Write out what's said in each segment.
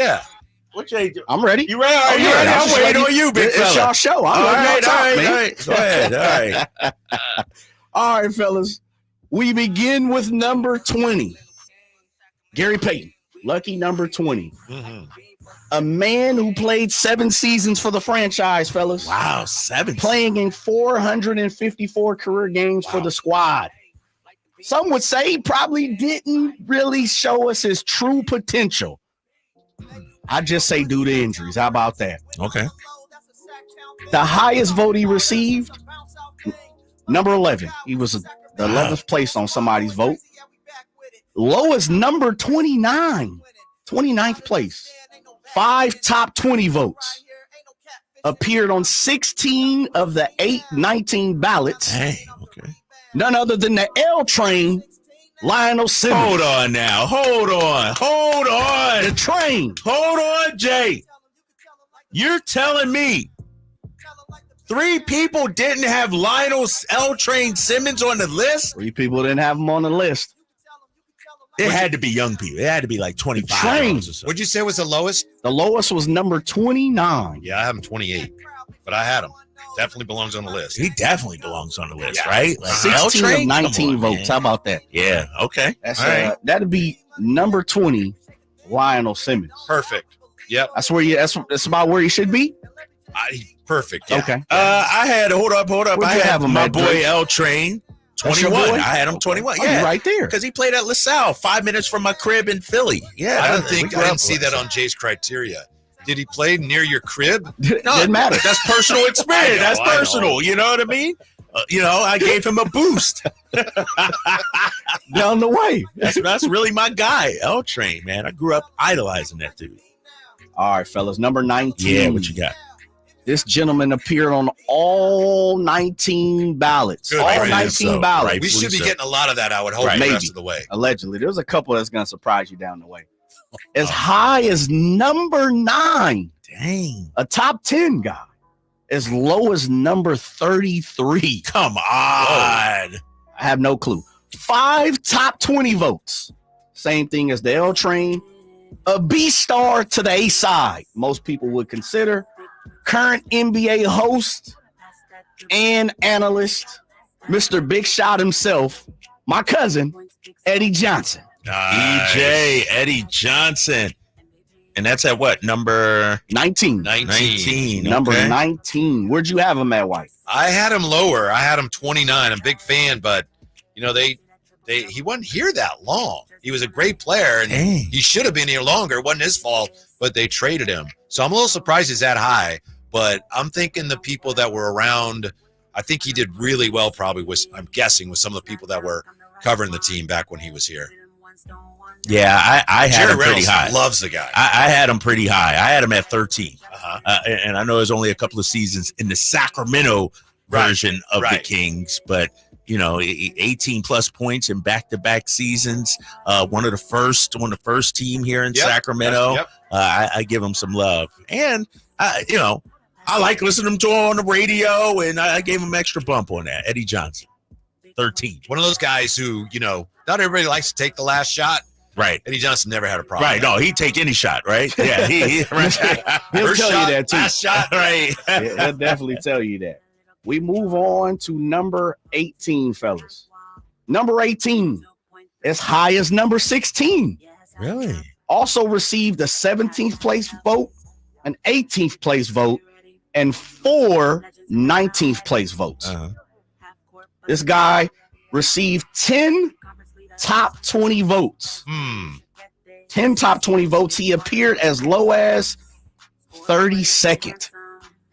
Yeah. What Jay do? I'm ready. You ready? Are you ready? I'm waiting on you, big fella. It's y'all show. All right. Go ahead. All right. All right, fellas. We begin with number 20. Gary Payton. Lucky number 20. Mm-hmm. A man who played 7 seasons for the franchise, fellas. Wow, 7. Playing in 454 career games for the squad. Some would say he probably didn't really show us his true potential. I just say due to injuries. How about that? Okay. The highest vote he received, number 11. He was the 11th place on somebody's vote. Lowest number 29, 29th place. 5 top 20 votes. Appeared on 16 of the 19 ballots. Hey, okay. None other than the L train, Lionel Simmons. Hold on now. Hold on. The train. Hold on, Jay. You're telling me 3 people didn't have Lionel L Train Simmons on the list? 3 people didn't have him on the list. It had to be young people. It had to be like 25. Train. What'd you say was the lowest? The lowest was number 29. Yeah, I have him 28, but I had him. Definitely belongs on the list. He definitely belongs on the list, right? Like 16 of 19 votes. Man. How about that? Yeah, okay. That's right. That'd be number 20, Lionel Simmons. Perfect. Yep. That's where that's about where he should be. Perfect. Yeah. Okay. I had hold up. Where'd I you had have him my at, boy Drake? L Train. That's your 21. boy? I had him 21. Oh, Yeah, you're right there. because he played at LaSalle, 5 minutes from my crib in Philly. Yeah, I didn't see that on Jay's criteria. Did he play near your crib? No, Didn't matter. That's personal experience. I know. That's personal. You know what I mean? I gave him a boost. Down the way. That's really my guy, L Train, man. I grew up idolizing that dude. All right, fellas. Number 19. Yeah, what you got? This gentleman appeared on all 19 ballots. Good All for him. 19 So, ballots. right. We should be so. getting a lot of that, I would hope, Right. the Maybe. rest of the way. Allegedly. There's a couple that's going to surprise you down the way. As high as number 9. Dang. A top 10 guy. As low as number 33. Come on. I have no clue. 5 top 20 votes. Same thing as the L Train. A B star to the A side. Most people would consider. Current NBA host and analyst, Mr. Big Shot himself, my cousin, Eddie Johnson. Nice. EJ, Eddie Johnson. And that's at what? Number 19. 19. Number okay. 19. Where'd you have him at, White? I had him lower. I had him 29. I'm a big fan, but he wasn't here that long. He was a great player, and Dang. he should have been here longer. It wasn't his fault, but they traded him. So I'm a little surprised he's that high. But I'm thinking the people that were around, I think he did really well probably I'm guessing with some of the people that were covering the team back when he was here. Yeah, I had Jerry him pretty Reynolds high. loves the guy. I had him pretty high. I had him at 13. Uh-huh. And I know there's only a couple of seasons in the Sacramento version of the Kings, but 18 plus points in back-to-back seasons. One of the first team here in Sacramento. Yep. I give him some love, and I like listening to him on the radio, and I gave him extra bump on that. Eddie Johnson, 13. One of those guys who, not everybody likes to take the last shot. Right. Eddie Johnson never had a problem. Right. No, he'd take any shot, right? Yeah. He'll First tell shot, you that too. last shot. Right. He'll definitely tell you that. We move on to number 18, fellas. Number 18, as high as number 16. Really? Also received a 17th place vote, an 18th place vote, and 4 19th place votes. Uh-huh. This guy received 10 top 20 votes. 10 top 20 votes. He appeared as low as 32nd.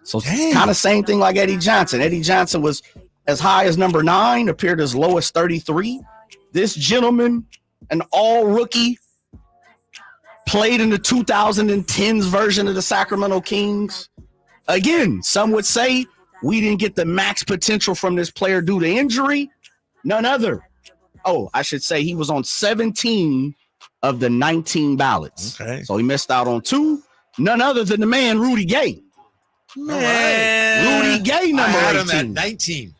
So kind of same thing like Eddie Johnson. Eddie Johnson was as high as number 9, appeared as low as 33. This gentleman, an all rookie, played in the 2010s version of the Sacramento Kings. Again, some would say we didn't get the max potential from this player due to injury. None other. Oh, I should say he was on 17 of the 19 ballots. Okay. So he missed out on 2. None other than the man, Rudy Gay. Man. Rudy Gay, I number had 18. him at 19.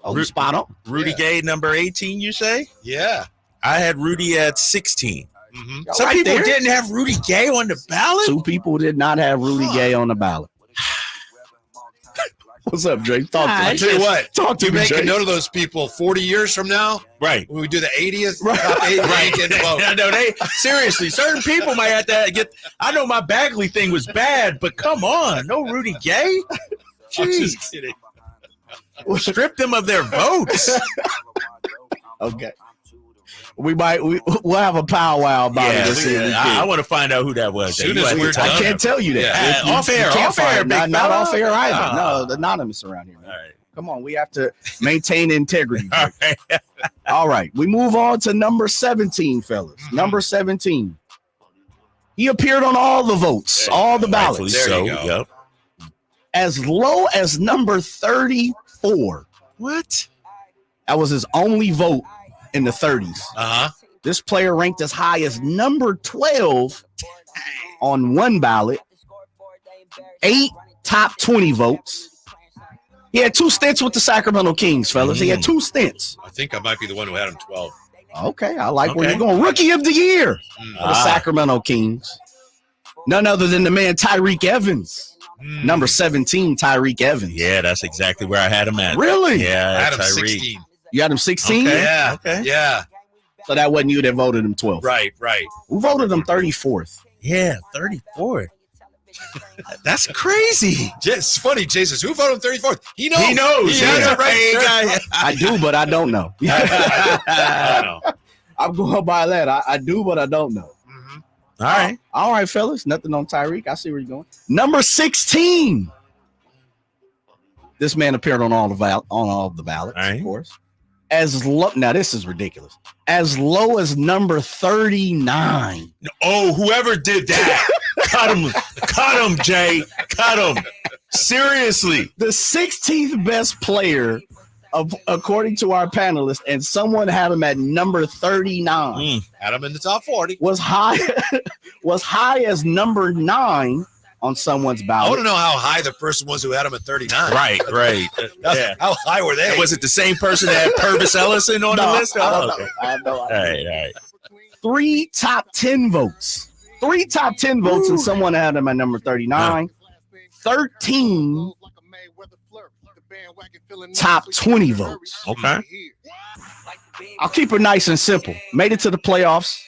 Oh, spot on. Rudy Gay, number 18, you say? Yeah. I had Rudy at 16. Mm-hmm. Some people didn't have Rudy Gay on the ballot. 2 people did not have Rudy Gay on the ballot. What's up, Jay? Talk to me. I tell you what. Talk to you me, make Jay. a note of those people 40 years from now. Right. When we do the 80th, Right. top 8, Right. get the vote. No, they seriously. Certain people might have to get. I know my Bagley thing was bad, but come on, no Rudy Gay. I'm Jeez. just kidding. Strip them of their votes. Okay. We'll have a powwow about it. This evening. I want to find out who that was. Soon as we're I done. can't tell you that. Yeah. You Off air, can't off air, find it. big Not fella. off air either. Ah. No, anonymous around here. Man. All right. Come on, we have to maintain integrity. All right. All right, we move on to number 17, fellas. Mm-hmm. Number 17. He appeared on all the votes, all the Rightfully ballots, There you so, go. yep. as low as number 34. What? That was his only vote in the 30s. Uh-huh. This player ranked as high as number 12 on one ballot, 8 top 20 votes. He had 2 stints with the Sacramento Kings, fellas. He had 2 stints. I think I might be the one who had him 12. Okay, I like where Okay. you're going. Rookie of the year for the Ah. Sacramento Kings. None other than the man Tyreek Evans. Number 17, Tyreek Evans. Yeah, that's exactly where I had him at. Really? I Yeah, had him Tyreek. 16. You had him 16? Okay. Yeah. Okay. Yeah. So that wasn't you that voted him 12. Right. Who voted him 34th? Yeah, 34. That's crazy. It's funny, Jesus. Who voted him 34th? He knows. He knows. He has yeah. it right there. I do, but I don't know. I don't know. I'm going by that. I do, but I don't know. Mhm. All right. All right, fellas. Nothing on Tyreek. I see where you're going. Number 16. This man appeared on all the ballots, All right. of course. As low, now this is ridiculous. As low as number 39. Oh, whoever did that, cut him, Jay, cut him. Seriously. The 16th best player, according to our panelists, and someone had him at number 39. Had him in the top 40. Was high as number 9 on someone's I ballot. want to know how high the person was who had him at 39. Right. Yeah. How high were they? Was it the same person that had Purvis Ellison on the list? I don't Oh, know. okay. I have no All idea. right. 3 top 10 votes. 3 top 10 votes, and someone had him at number 39. 13 top 20 votes. Okay. I'll keep it nice and simple. Made it to the playoffs.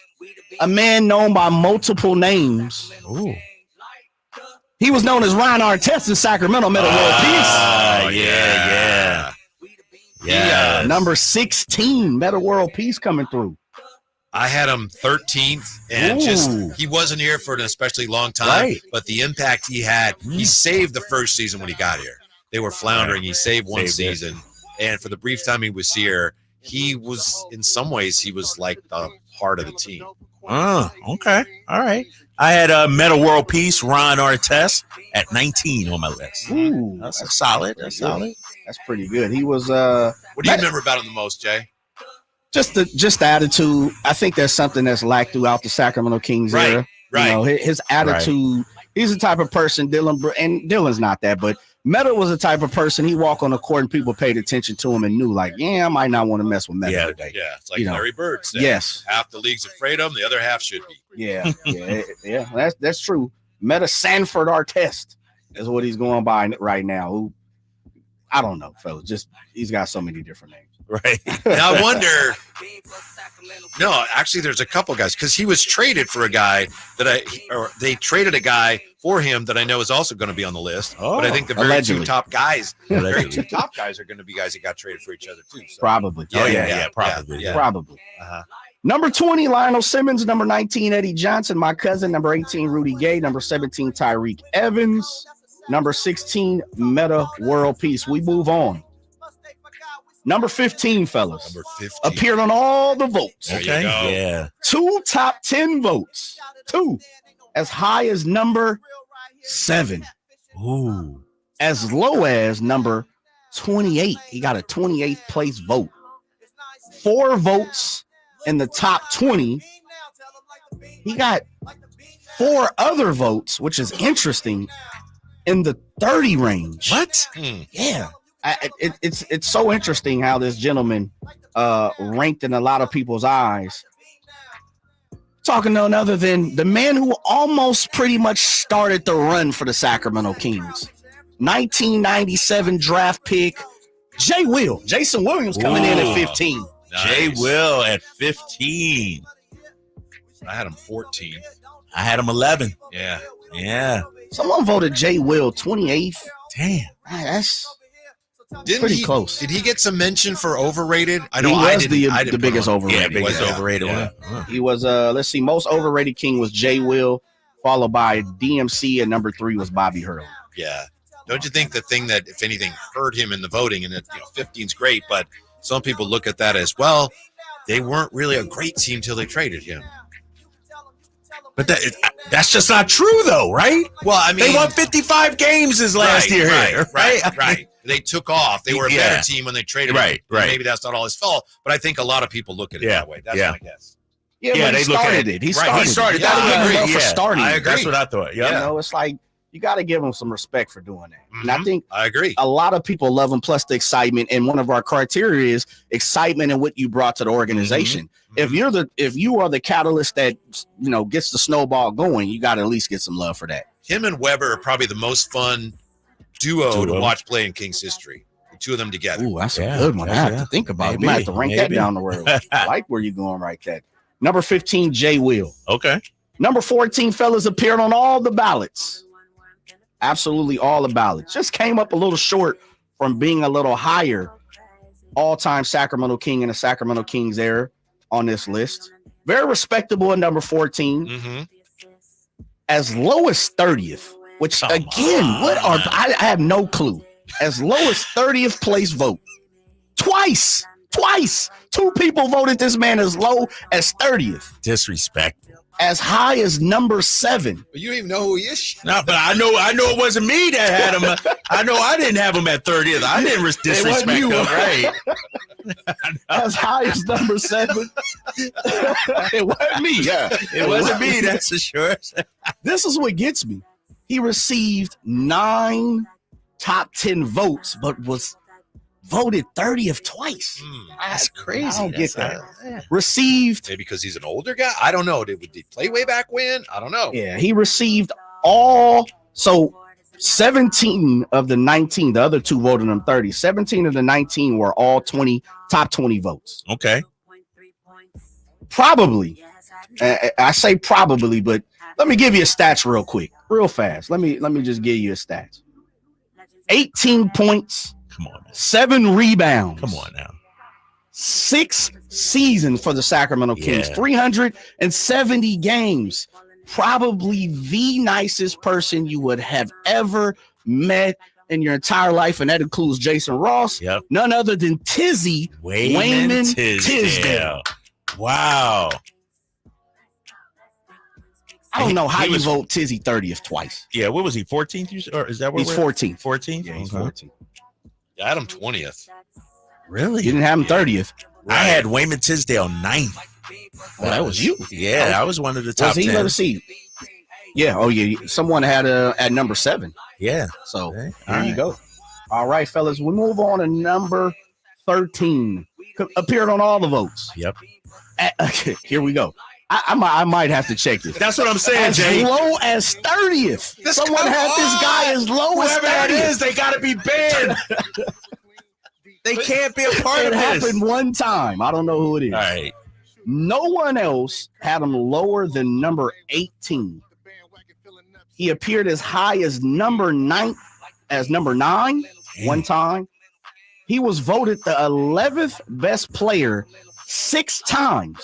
A man known by multiple names. Ooh. He was known as Ryan Artest in Sacramento, Meta World Ah, Oh, yeah. Peace. Number 16, Meta World Peace coming through. I had him 13th, and Ooh. he wasn't here for an especially long time. Right. But the impact he had, he saved the first season when he got here. They were floundering. He saved one season, and for the brief time he was here, he was in some ways he was like the heart of the team. Oh, okay. All right. I had Meta World Peace, Ron Artest, at 19 on my list. Ooh, That's solid. That's solid. That's pretty good. He was What do you remember about him the most, Jay? just the attitude. I think there's something that's lacked throughout the Sacramento Kings era. Right. You know, his attitude. He's the type of person, Dylan's not that, but Meta was the type of person he walk on the court and people paid attention to him and knew, like, yeah, I might not want to mess with Meta Yeah. today. Yeah, it's like You know. Larry Bird said. Yes. Half the league's afraid of him, the other half should be. Yeah. That's true. Meta Sanford Artest is what he's going by right now. Who, I don't know, fellas. Just he's got so many different names. Right. Now I wonder. No, actually, there's a couple guys because he was traded for a guy they traded a guy for him that I know is also going to be on the list. But I think the very allegedly. two top guys, Allegedly. two top guys are going to be guys that got traded for each other too. So. Probably. Probably. Yeah. Probably. Uh-huh. Number 20, Lionel Simmons. Number 19, Eddie Johnson, my cousin. Number 18, Rudy Gay. Number 17, Tyreek Evans. Number 16, Meta World Peace. We move on. Number 15, fellas. Number 15. Appeared on all the votes. There you Okay. go. Yeah. 2 top 10 votes. 2. As high as number 7. Ooh. As low as number 28. He got a 28th place vote. 4 votes in the top 20. He got 4 other votes, which is interesting, in the 30 range. What? Yeah. It's so interesting how this gentleman ranked in a lot of people's eyes. Talking to none other than the man who almost pretty much started the run for the Sacramento Kings. 1997 draft pick, Jason Williams coming in at 15. Nice. Jay Will at 15. I had him 14. I had him 11. Yeah. Someone voted Jay Will 28th. Damn. That's pretty close. Did he get some mention for overrated? I know he was I didn't the biggest overrated. Yeah, biggest overrated one. He was, let's see, most overrated King was Jay Will, followed by DMC, and number 3 was Bobby Hurley. Yeah. Don't you think the thing that, if anything, hurt him in the voting, and 15's great, but some people look at that as, well, they weren't really a great team till they traded him. But that's just not true, though, right? Well, I mean, they won 55 games this last year. Right. They took off. They were a better team when they traded him. Right. Maybe that's not all his fault, but I think a lot of people look at it that way. That's my guess. Yeah, they started it. He started. I agree. For starting. I agree. That's what I thought. Yeah. It's like you got to give him some respect for doing that. Mm-hmm. And I think I agree. A lot of people love him. Plus the excitement, and one of our criteria is excitement and what you brought to the organization. Mm-hmm. If you are the catalyst that gets the snowball going, you got to at least get some love for that. Him and Weber are probably the most fun duo to watch play in Kings history. The two of them together. Ooh, that's a good one. I have to think about it. I might have to rank that down the road. I like where you're going right there. Number 15, Jay Will. Okay. Number 14, fellas, appeared on all the ballots. Absolutely all the ballots. Just came up a little short from being a little higher all-time Sacramento King in the Sacramento Kings era on this list. Very respectable at number 14. Mm-hmm. As low as 30th, which I have no clue. As low as 30th place vote. Twice. 2 people voted this man as low as 30th. Disrespect. As high as number 7. But you don't even know who he is. No, but I know it wasn't me that had him. I know I didn't have him at 30th. I didn't disrespect him. Right. As high as number 7. It wasn't me. Yeah. It wasn't me, that's for sure. This is what gets me. He received 9 top 10 votes, but was voted 30th twice. That's crazy. I don't get that. Received. Maybe because he's an older guy. I don't know. Did he play way back when? I don't know. Yeah, he received 17 of the 19. The other 2 voted him 30. 17 of the 19 were all top 20 votes. Okay. Probably. I say probably, but let me give you a stats real quick, real fast. Let me just give you a stats. 18 points. Come on, man. 7 rebounds. Come on now. 6 seasons for the Sacramento Kings. 370 games. Probably the nicest person you would have ever met in your entire life, and that includes Jason Ross. Yep. None other than Wayman Tisdale. Wow. I don't know how you vote Tizzy 30th twice. Yeah, what was he, 14th? Or is that what he's 14th? 14th? Yeah, he's 14th. I had him 20th. Really? You didn't have him 30th. Right. I had Wayman Tisdale 9th. Oh, that was you. Yeah, I was one of the top 10. Let us see. Yeah. Oh, yeah. Someone had at number 7. Yeah. So there you go. All right, fellas. We move on to number 13. Appeared on all the votes. Yep. Here we go. I might have to check this. That's what I'm saying, Jay. As low as 30th. Someone had this guy as low as 30th. That is, they got to be banned. They can't be a part of this. It happened one time. I don't know who it is. All right. No one else had him lower than number 18. He appeared as high as number 9 one time. He was voted the 11th best player 6 times.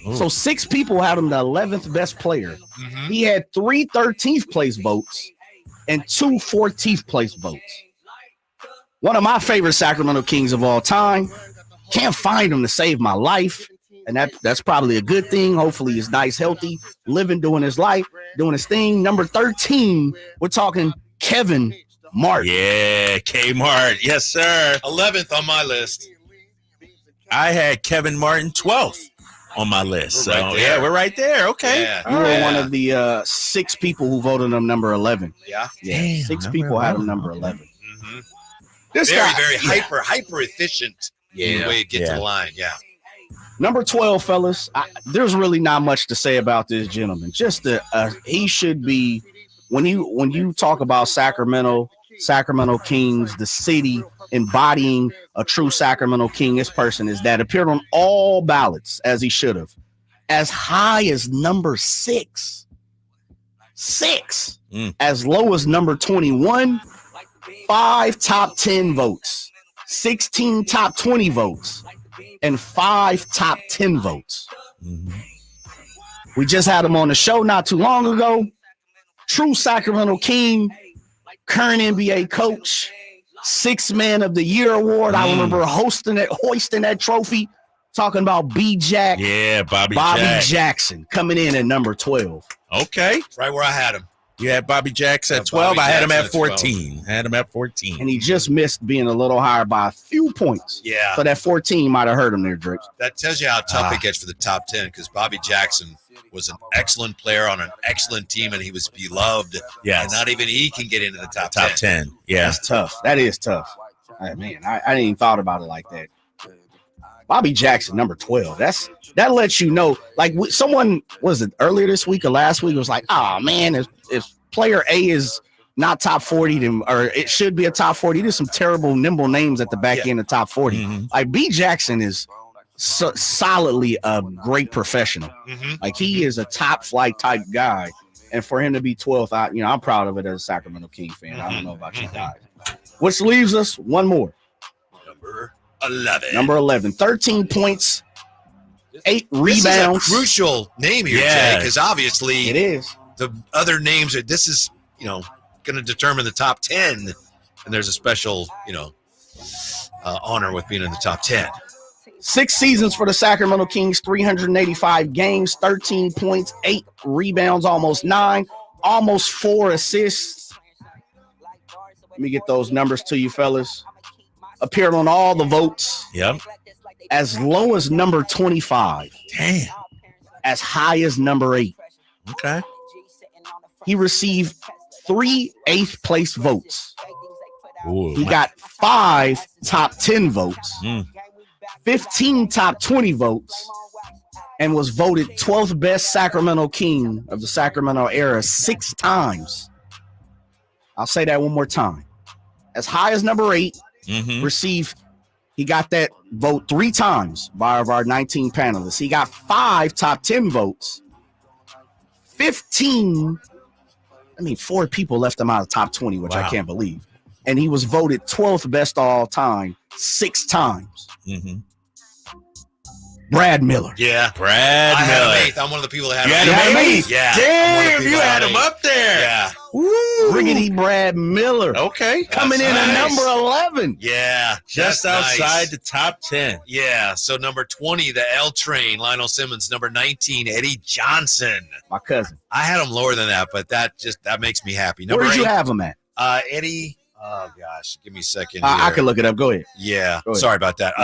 Ooh. So 6 people had him the 11th best player. Mm-hmm. He had 3 13th place votes and 2 14th place votes. One of my favorite Sacramento Kings of all time. Can't find him to save my life. And that's probably a good thing. Hopefully he's nice, healthy, living, doing his life, doing his thing. Number 13, we're talking Kevin Martin. Yeah, K-Mart. Yes, sir. 11th on my list. I had Kevin Martin 12th on my list. We're right there. Okay. Yeah. You were one of the 6 people who voted him number 11. Yeah. Damn, 6 people had him number 11. Mm-hmm. This very hyper efficient in the way it gets to the line. Yeah. Number 12, fellas. There's really not much to say about this gentleman. Just he should be when you talk about Sacramento Kings, the city embodying a true Sacramento King. This person is that appeared on all ballots as he should have, as high as number 6, as low as number 21. 5 top 10 votes, 16 top 20 votes, and 5 top 10 votes. Mm-hmm. We just had him on the show not too long ago. True Sacramento King, current NBA coach, 6th Man of the Year award. I remember hoisting that trophy, talking about B-Jack. Yeah, Bobby Jackson coming in at number 12. Okay. Right where I had him. You had Bobby Jackson at 12. I had him at 14. And he just missed being a little higher by a few points. Yeah. So that 14 might have hurt him there, Drake. That tells you how tough it gets for the top 10, because Bobby Jackson was an excellent player on an excellent team, and he was beloved. Yeah. And not even he can get into the top 10. Yeah. That's tough. That is tough. Man, I didn't even thought about it like that. Bobby Jackson, number 12. That lets you know, like someone was it earlier this week or last week was like, oh man, if player A is not top 40, then or it should be a top 40. There's some terrible nimble names at the back end of top 40. Mm-hmm. Like B Jackson is solidly a great professional. Mm-hmm. Like he is a top flight type guy, and for him to be 12th, I'm proud of it as a Sacramento King fan. Mm-hmm. I don't know about you guys. Which leaves us one more. Number 11, 13 points, 8 rebounds. This is a crucial name here, Jay, because obviously it is. The other names this is, going to determine the top 10, and there's a special, honor with being in the top 10. 6 seasons for the Sacramento Kings, 385 games, 13 points, 8 rebounds, almost 9, almost 4 assists. Let me get those numbers to you, fellas. Appeared on all the votes. Yep. As low as number 25. Damn. As high as number 8. Okay. He received 3 8th place votes. Ooh, he got 5 top 10 votes, 15 top 20 votes, and was voted 12th best Sacramento King of the Sacramento era 6 times. I'll say that one more time. As high as number 8. He got that vote 3 times by our 19 panelists. He got 5 top 10 votes. 4 people left him out of top 20, which I can't believe. And he was voted 12th best of all time 6 times. Brad Miller. Yeah. Brad Miller. I had him 8th. I'm one of the people that had him 8th. Yeah. Damn, you had him up there. Yeah. Riggedy Brad Miller. Okay. Coming in at number 11. Yeah. Just outside the top 10. Yeah. So number 20, the L Train, Lionel Simmons. Number 19, Eddie Johnson. My cousin. I had him lower than that, but that makes me happy. Number Where did 8, you have him at? Eddie. Oh, gosh. Give me a second. I can look it up. Go ahead. Yeah. Go ahead. Sorry about that.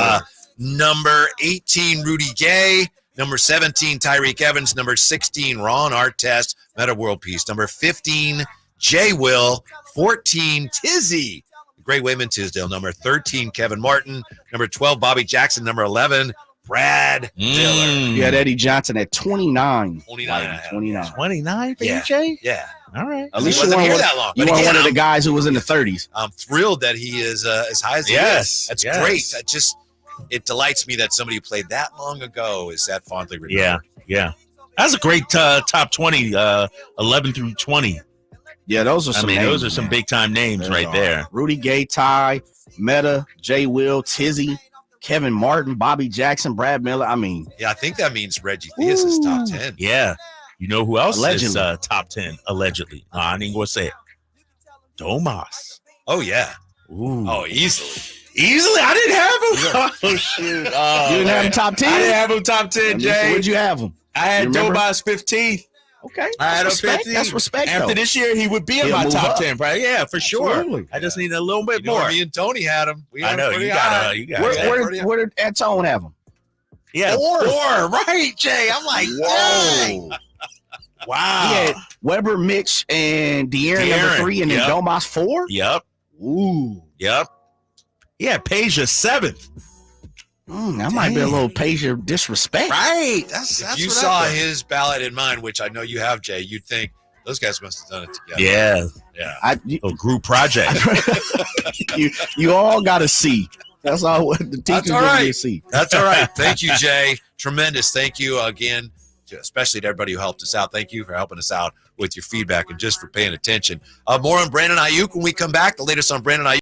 Number 18, Rudy Gay. Number 17, Tyreek Evans. Number 16, Ron Artest, Meta World Peace. Number 15, Jay Will. 14, Tizzy, the great Wayman Tisdale. Number 13, Kevin Martin. Number 12, Bobby Jackson. Number 11, Brad Miller. You had Eddie Johnson at 29. 29 for you, Jay? Yeah. All right. At least you weren't here that long. You weren't one of the guys who was in the 30s. I'm thrilled that he is as high as he is. That's great. It delights me that somebody who played that long ago is that fondly remembered. Yeah. That's a great top 20, 11 through 20. Yeah, those are some names, those are some big-time names right there. Rudy Gay, Ty, Meta, Jay Will, Tizzy, Kevin Martin, Bobby Jackson, Brad Miller. Yeah, I think that means Reggie Theus is top 10. Yeah. You know who else allegedly is top 10? Allegedly. No, I ain't going to say it. Domas. Oh, yeah. Ooh. Oh, easily. I didn't have him. Oh, shoot. You didn't have him top 10? I didn't have him top 10, Jay. Where'd you have him? I had Domas 15th. Okay. I had him 15th. That's respect. After this year, he would be in my top 10, right? Yeah, for Absolutely. sure. I just need a little bit more. Me and Tony had him. I know. You got Where did Antone have him? Yeah, 4. Right, Jay. I'm like, whoa. Wow. He had Weber, Mitch, and De'Aaron number 3, and then Domas 4? Yep. Ooh. Yep. Yeah, Peja 7th. That might be a little patient disrespect. Right. That's If you what I saw thought. his ballot in mine, which I know you have, Jay, you'd think those guys must have done it together. Yeah. Yeah. A group project. You all got a C. That's all what the teachers That's all right. a C. That's all right. Thank you, Jay. Tremendous. Thank you again, especially to everybody who helped us out. Thank you for helping us out with your feedback and just for paying attention. More on Brandon Ayuk when we come back. The latest on Brandon Ayuk.